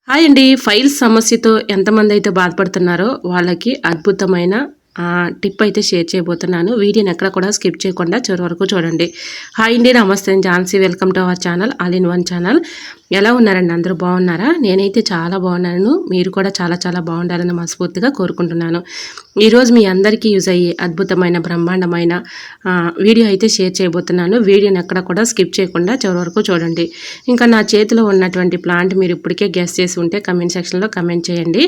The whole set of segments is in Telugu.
హాయ్ అండి. ఫైల్స్ సమస్యతో ఎంతమంది అయితే బాధపడుతున్నారో వాళ్ళకి అద్భుతమైన టిప్ అయితే షేర్ చేయబోతున్నాను. వీడియోని ఎక్కడ కూడా స్కిప్ చేయకుండా చివరి వరకు చూడండి. హాయ్ అండి, నమస్తే, Jhansi. Welcome to our channel, all in one channel. ఎలా ఉన్నారండి? అందరూ బాగున్నారా? నేనైతే చాలా బాగున్నాను. మీరు కూడా చాలా చాలా బాగుండాలని మనస్ఫూర్తిగా కోరుకుంటున్నాను. ఈరోజు మీ అందరికీ యూజ్ అయ్యే అద్భుతమైన బ్రహ్మాండమైన వీడియో అయితే షేర్ చేయబోతున్నాను. వీడియోని ఎక్కడ కూడా స్కిప్ చేయకుండా చివరి వరకు చూడండి. ఇంకా నా చేతిలో ఉన్నటువంటి ప్లాంట్ మీరు ఇప్పటికే గెస్ చేసి ఉంటే కమెంట్ సెక్షన్లో కమెంట్ చేయండి.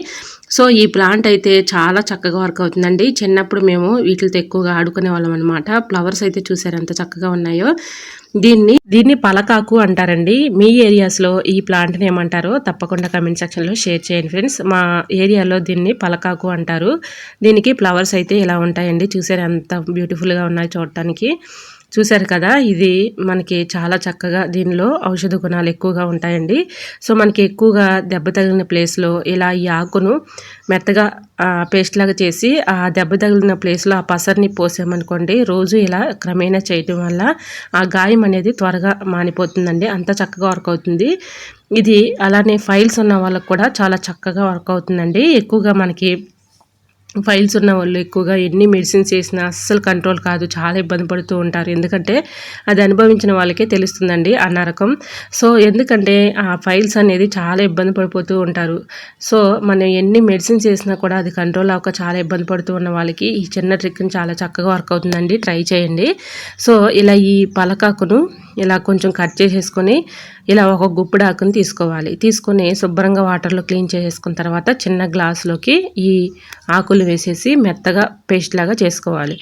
సో ఈ ప్లాంట్ అయితే చాలా చక్కగా వర్క్ అవుతుందండి. చిన్నప్పుడు మేము వీటితో ఎక్కువగా ఆడుకునే వాళ్ళం అనమాట. ఫ్లవర్స్ అయితే చూసారు ఎంత చక్కగా ఉన్నాయో. దీన్ని పలకాకు అంటారండి. మీ ఏరియాస్లో ఈ ప్లాంట్ని ఏమంటారో తప్పకుండా కమెంట్ సెక్షన్లో షేర్ చేయండి ఫ్రెండ్స్. మా ఏరియాలో దీన్ని పలకాకు అంటారు. దీనికి ఫ్లవర్స్ అయితే ఇలా ఉంటాయండి. చూసారు ఎంత బ్యూటిఫుల్గా ఉన్నాయి చూడటానికి. చూశారు కదా, ఇది మనకి చాలా చక్కగా దీనిలో ఔషధ గుణాలు ఎక్కువగా ఉంటాయండి. సో మనకి ఎక్కువగా దెబ్బ తగిలిన ప్లేస్లో ఇలా ఈ ఆకును మెత్తగా పేస్ట్ లాగా చేసి ఆ దెబ్బ తగిలిన ప్లేస్లో ఆ పసర్ని పోసామనుకోండి, రోజు ఇలా క్రమేణా చేయటం వల్ల ఆ గాయం అనేది త్వరగా మానిపోతుందండి. అంత చక్కగా వర్క్ అవుతుంది ఇది. అలానే ఫైల్స్ ఉన్న వాళ్ళకు కూడా చాలా చక్కగా వర్క్ అవుతుందండి. ఎక్కువగా మనకి ఫైల్స్ ఉన్న వాళ్ళు ఎక్కువగా ఎన్ని మెడిసిన్స్ చేసినా అస్సలు కంట్రోల్ కాదు, చాలా ఇబ్బంది పడుతూ ఉంటారు. ఎందుకంటే అది అనుభవించిన వాళ్ళకే తెలుస్తుందండి ఆ నరకం. సో ఎందుకంటే ఆ ఫైల్స్ అనేది చాలా ఇబ్బంది పడిపోతూ ఉంటారు. సో మనం ఎన్ని మెడిసిన్స్ చేసినా కూడా అది కంట్రోల్ అవ్వక చాలా ఇబ్బంది పడుతూ ఉన్న వాళ్ళకి ఈ చిన్న ట్రిక్ని చాలా చక్కగా వర్క్ అవుతుందండి. ట్రై చేయండి. సో ఇలా ఈ పలకాకును ఇలా కొంచెం కట్ చేసేసుకొని ఇలా ఒక గుప్పుడు ఆకుని తీసుకొని శుభ్రంగా వాటర్లో క్లీన్ చేసేసుకున్న తర్వాత చిన్న గ్లాసులోకి ఈ ఆకులు వేసేసి మెత్తగా పేస్ట్ లాగా చేసుకోవాలి.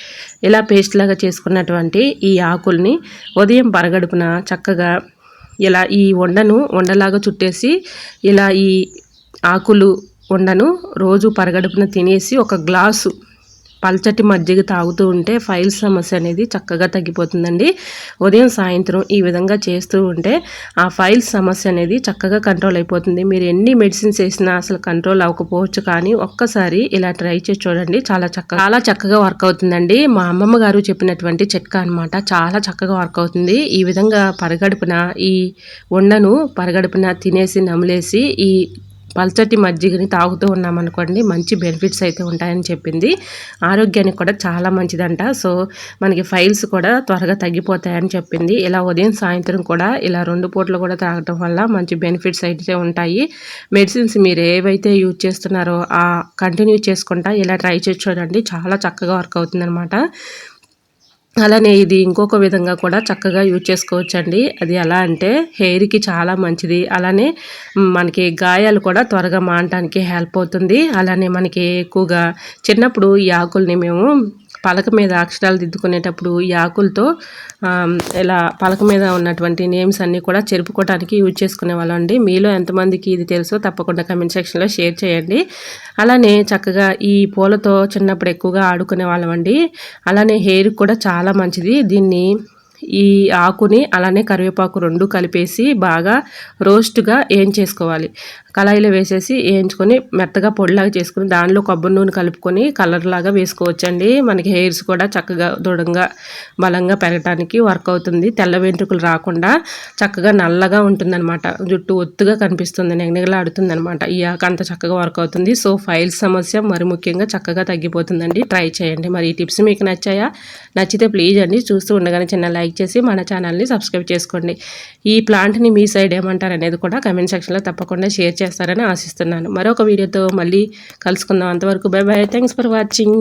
ఇలా పేస్ట్ లాగా చేసుకున్నటువంటి ఈ ఆకుల్ని ఉదయం పరగడుపున చక్కగా ఇలా ఈ ఉండలాగా చుట్టేసి ఇలా ఈ ఆకులు ఉండను రోజు పరగడుపున తినేసి ఒక గ్లాసు పల్చటి మజ్జిగ తాగుతూ ఉంటే ఫైల్స్ సమస్య అనేది చక్కగా తగ్గిపోతుందండి. ఉదయం సాయంత్రం ఈ విధంగా చేస్తూ ఉంటే ఆ ఫైల్స్ సమస్య అనేది చక్కగా కంట్రోల్ అయిపోతుంది. మీరు ఎన్ని మెడిసిన్స్ వేసినా అసలు కంట్రోల్ అవ్వకపోవచ్చు, కానీ ఒక్కసారి ఇలా ట్రై చేసి చూడండి. చాలా చక్కగా వర్క్ అవుతుందండి. మా అమ్మమ్మ గారు చెప్పినటువంటి చిట్కా అనమాట. చాలా చక్కగా వర్క్ అవుతుంది. ఈ విధంగా పరగడుపున ఈ పరగడుపున తినేసి నమిలేసి ఈ పల్చటి మజ్జిగని తాగుతూ ఉన్నామనుకోండి, మంచి బెనిఫిట్స్ అయితే ఉంటాయని చెప్పింది. ఆరోగ్యానికి కూడా చాలా మంచిదంట. సో మనకి ఫైల్స్ కూడా త్వరగా తగ్గిపోతాయని చెప్పింది. ఇలా ఉదయం సాయంత్రం కూడా ఇలా 2 పూటలు కూడా తాగటం వల్ల మంచి బెనిఫిట్స్ అయితే ఉంటాయి. మెడిసిన్స్ మీరు ఏవైతే యూజ్ చేస్తున్నారో కంటిన్యూ చేసుకుంటా ఇలా ట్రై చేసి చూడండి. చాలా చక్కగా వర్క్ అవుతుందన్నమాట. అలానే ఇది ఇంకొక విధంగా కూడా చక్కగా యూజ్ చేసుకోవచ్చండి. అది ఎలా అంటే హెయిర్కి చాలా మంచిది. అలానే మనకి గాయాలు కూడా త్వరగా మానటానికి హెల్ప్ అవుతుంది. అలానే మనకి ఎక్కువగా చిన్నప్పుడు ఈ ఆకుల్ని మేము పలక మీద అక్షరాలు దిద్దుకునేటప్పుడు ఈ ఆకులతో ఇలా పలక మీద ఉన్నటువంటి నేమ్స్ అన్నీ కూడా చెరుపుకోవడానికి యూజ్ చేసుకునే వాళ్ళం అండి. మీలో ఎంతమందికి ఇది తెలుసో తప్పకుండా కమెంట్ సెక్షన్లో షేర్ చేయండి. అలానే చక్కగా ఈ పూలతో చిన్నప్పుడు ఎక్కువగా ఆడుకునే వాళ్ళం అండి. అలానే హెయిర్ కూడా చాలా మంచిది. దీన్ని ఈ ఆకుని అలానే కరివేపాకు 2 కలిపేసి బాగా రోస్ట్గా వేయించేసుకోవాలి. కళాయిలో వేసేసి వేయించుకొని మెత్తగా పొడిలాగా చేసుకుని దానిలో కొబ్బరి నూనె కలుపుకొని కలర్ లాగా వేసుకోవచ్చండి. మనకి హెయిర్స్ కూడా చక్కగా దృఢంగా బలంగా పెరగడానికి వర్క్ అవుతుంది. తెల్ల వెంట్రుకలు రాకుండా చక్కగా నల్లగా ఉంటుందన్నమాట. జుట్టు ఒత్తుగా కనిపిస్తుంది, నెగనెగలాడుతుంది అనమాట. ఈ ఆకు అంత చక్కగా వర్క్ అవుతుంది. సో ఫైల్స్ సమస్య మరి ముఖ్యంగా చక్కగా తగ్గిపోతుందండి. ట్రై చేయండి. మరి ఈ టిప్స్ మీకు నచ్చాయా? నచ్చితే ప్లీజ్ అండి చూస్తూ ఉండగానే చిన్న లైక్ చేసి మన ఛానల్ని సబ్స్క్రైబ్ చేసుకోండి. ఈ ప్లాంట్ని మీ సైడ్ ఏమంటారు అనేది కూడా కమెంట్ సెక్షన్లో తప్పకుండా షేర్ చేస్తారని ఆశిస్తున్నాను. మరొక వీడియోతో మళ్ళీ కలుసుకుందాం. అంతవరకు by by. Thanks for watching.